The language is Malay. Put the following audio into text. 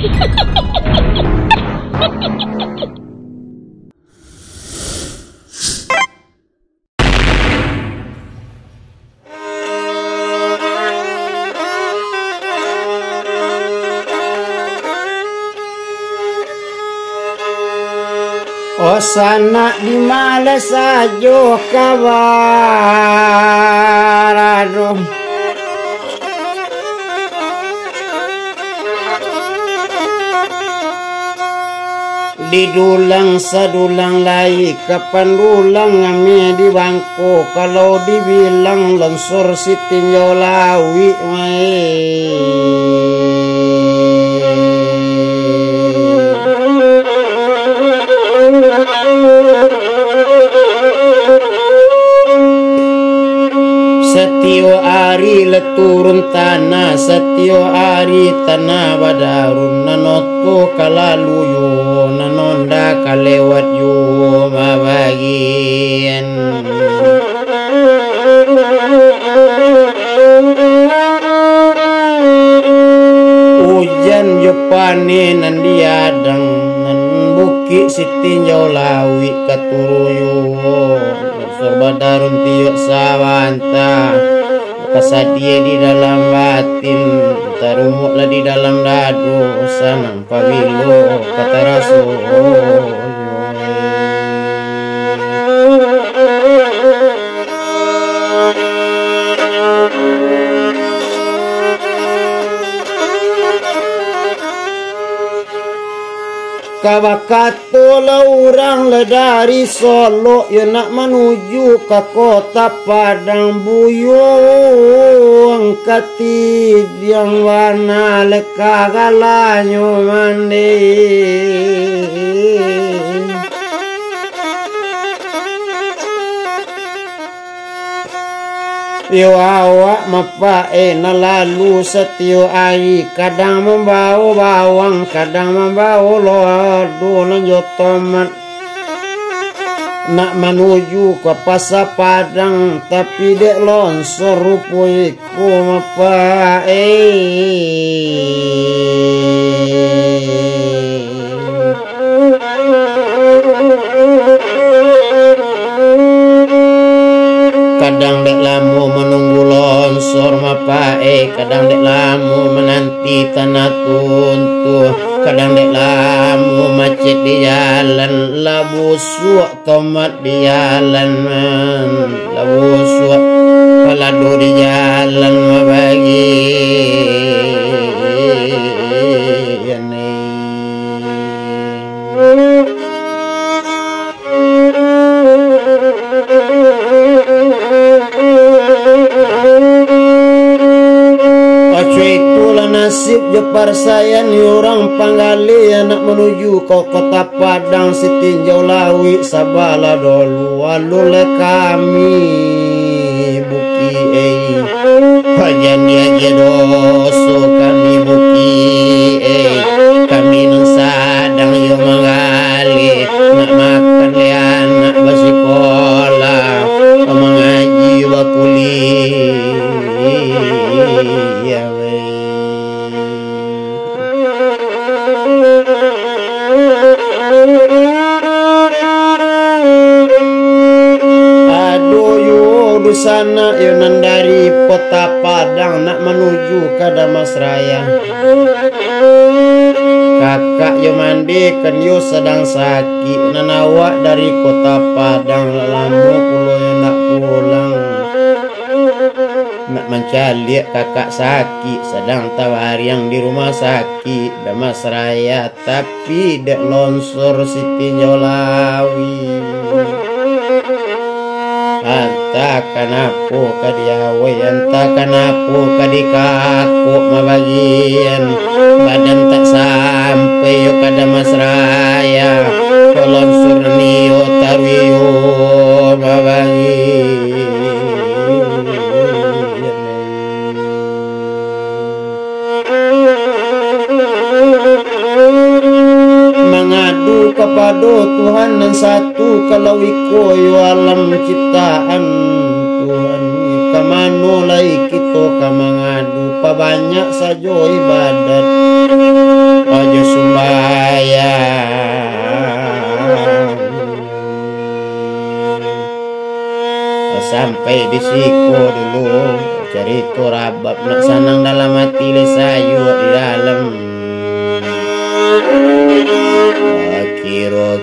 O sana di mana saja kabar, aduh. Didulang sadulang lai kapan dulang ngami di bangko kalau dibilang longsor si tinjau lawi Setio ari leturun tanah, setio ari tanah badarun nanoto kalaluyo nanonda kalewat yu mabagian. Hujan jepane nandiadang nan buki sitinjau lawi katuruyo Sorbadarun tiok sawanta kasadia di dalam batin tarumuklah di dalam dadu sanang pabilo kata rasul Kawakatola orang le dari Solo ya nak menuju ke kota Padang Buyung katid yang warna leka galanyo mandi Yo awak mapae nalalu setio ai kadang membawa bawang kadang membawa lodo lanjut tomat nak menuju ke pasar Padang tapi dek longsor rupuiku mapae kadang dek lamu menunggu longsor mapae kadang dek lamu menanti tanah tuntuh kadang dek lamu macet di jalan labu suak tomat di jalan labu suak palado di jalan mabagi nasib jepar saya ni orang panggali anak menuju ke kota Padang sitinjau lawi sabala dolu walule kami buki hajan dia doso kami buki kami nang sadang yo mangali nak makan le anak basikola mengaji wa kuliah sana yonan dari kota Padang nak menuju ke Damasraya kakak yo mandi kan yo sedang sakit nanawa dari kota Padang lama pulau yang nak pulang nak mencari kakak sakit sedang tawar yang di rumah sakit Damasraya tapi dek longsor sitinjau lawi anta kanapo kadiawe anta kanapo kadikaku mabagian badan tak sampai yo kada masraya kolon surnio tarwiyo mabagian mengadu kepada Tuhan dan satu kalau iko yo alam ciptaan Tuhan kamano lai kita kamangadu pa banyak sajo ibadat ojo sembahyang. Sampai di siku dulu cerita rabab nak sanang dalam hati le sayu di dalam. Kira-kira